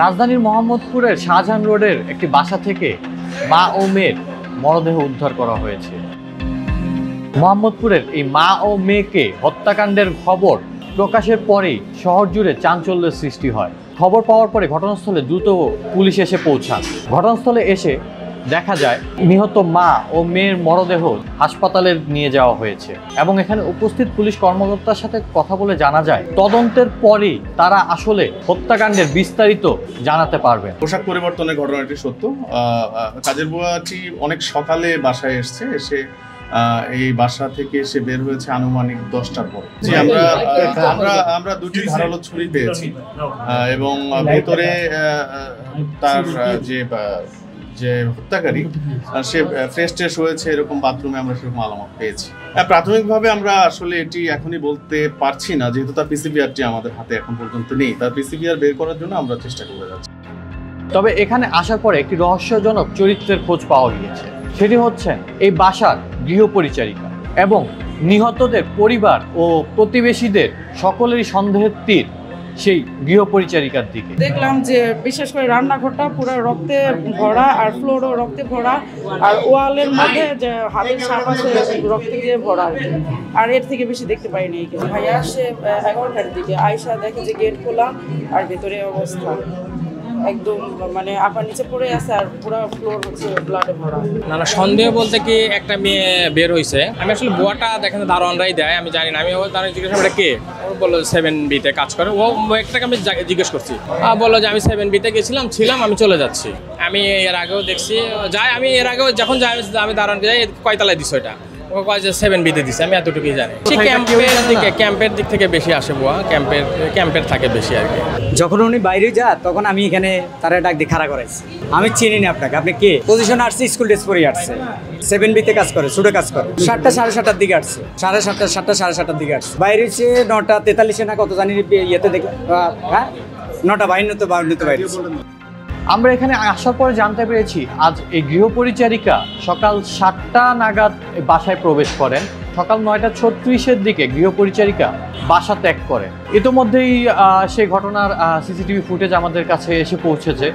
রাজধানীর মোহাম্মদপুরের শাহজাহান রোডের একটি বাসা থেকে মা ও মেয়ের মরদেহ উদ্ধার করা হয়েছে। মোহাম্মদপুরের এই মা ও মেয়েকে হত্যাকাণ্ডের খবর প্রকাশের পরেই শহর জুড়ে চাঞ্চল্যের সৃষ্টি হয়। খবর পাওয়ার পরে ঘটনাস্থলে দ্রুত পুলিশ এসে পৌঁছান। ঘটনাস্থলে এসে দেখা যায় নিহত মা ও মেয়ের মরদেহ হাসপাতালে নিয়ে যাওয়া হয়েছে এবং এখানে উপস্থিত পুলিশ কর্মকর্তার সাথে কথা বলে জানা যায় তদন্তের পরেই তারা আসলে হত্যাকাণ্ডের বিস্তারিত জানাতে পারবেন। পোশাক পরিবর্তনের ঘটনাটি সত্য। কাজের বুয়াটি অনেক সকালে বাসায় এসে এই বাসা থেকে সে বের হয়েছে আনুমানিক 10টার পরে। আমরা দুটি ধারালো ছুরি পেয়েছি এবং ভেতরে তার যে হত্যাকারী সে ফ্রেশ ট্রেশ হয়েছে এরকম বাথরুমে আমরা সেরকম আলামত পেয়েছি। প্রাথমিকভাবে আমরা আসলে এটি এখনই বলতে পারছি না, যেহেতু তার পিসিবিআরটি আমাদের হাতে এখন পর্যন্ত নেই। তার পিসিবিআর বের করার জন্য আমরা চেষ্টা করে যাচ্ছি। তবে এখানে আসার পরে একটি রহস্যজনক চরিত্রের খোঁজ পাওয়া গিয়েছে। সেটি হচ্ছেন এই বাসার গৃহপরিচারিকা এবং নিহতদের পরিবার ও প্রতিবেশীদের সকলেরই সন্দেহের তীর সেই গৃহপরিচারিকার দিকে। দেখলাম যে বিশেষ করে রান্নাঘরটা পুরো রক্তে ভরা আর ফ্লোরও রক্তে ভরা আর ওয়ালের মধ্যে যে হাতের ছাপ আছে রক্তে দিয়ে ভরা আর এর থেকে বেশি দেখতে পাইনি। ভাইয়া আসে 11টার দিকে আয়সা দেখে যে গেট খোলা আর ভেতরে অবস্থা একদম মানে আপার নিচে পড়ে আছে আর পুরো ফ্লোর হচ্ছে ব্লাডে ভরা। না সন্দেহ বলতে কি একটা মেয়ে বের হয়েছে। আমি আসলে বুয়াটা দেখেন দারোয়ানরাই দেয়, আমি জানি না। আমি তারা জিজ্ঞেস করে কে, ও বললো 7B-তে কাজ করে। ও একটাকে আমি জিজ্ঞেস করছি, বললো যে আমি 7B-তে ছিলাম আমি চলে যাচ্ছি। আমি এর আগেও দেখছি যাই, আমি এর আগেও যখন যাই আমি দারোয়ানকে যাই কয়তলায় দিস ওইটা, ও কয় যে 7B-তে দিছে। আমি এতটুকুই জানি। ক্যাম্পের দিক থেকে বেশি আসে বুয়া, ক্যাম্পের থাকে বেশি আর কি। যখন উনি বাইরে যা তখন আমি এখানে তারা ডাক দিয়ে খাড়া করাইছি। আমি চিনি না আপনাকে, আপনি কে? পজিশন আসছে, স্কুল ড্রেস পরে আসছে, 7B-তে কাজ করে, সুডে কাজ করে। 7টা 7:30টার দিকে আসছে, 7:30 7:30টার দিকে আসছে। বাইরে হচ্ছে 9:43 না কত জানি ইয়েতে দেখে, হ্যাঁ 9:52 বাইরে। আমরা এখানে আসার পরে জানতে পেরেছি আজ এই গৃহপরিচারিকা সকাল 7টা নাগাদ বাসায় প্রবেশ করেন। সকাল 9:36-এর দিকে গৃহপরিচারিকা বাসা ত্যাগ করে। ইতোমধ্যেই সেই ঘটনার সিসিটিভি ফুটেজ আমাদের কাছে এসে পৌঁছেছে।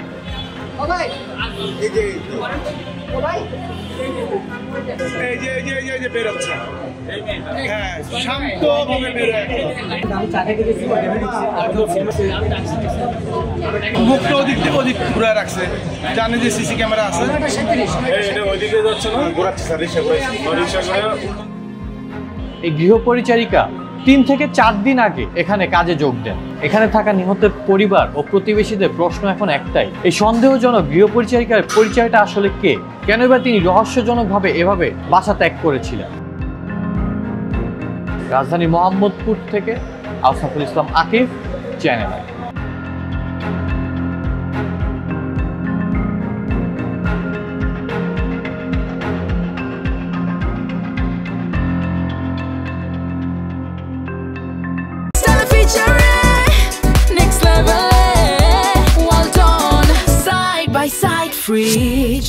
মুখটা ওদিক থেকে ওদিক ঘুরে রাখছে, জানে যে সিসি ক্যামেরা আছে। এই গৃহপরিচারিকা 3 থেকে 4 দিন আগে এখানে কাজে যোগ দেন। এখানে থাকা নিহতের পরিবার ও প্রতিবেশীদের প্রশ্ন এখন একটাই, এই সন্দেহজনক গৃহপরিচারিকার পরিচয়টা আসলে কে? কেন বা তিনি রহস্যজনকভাবে এভাবে বাসা ত্যাগ করেছিলেন? রাজধানী মোহাম্মদপুর থেকে Ausaful Islam Akib, channel I. Next level, well done, side by side, fridge.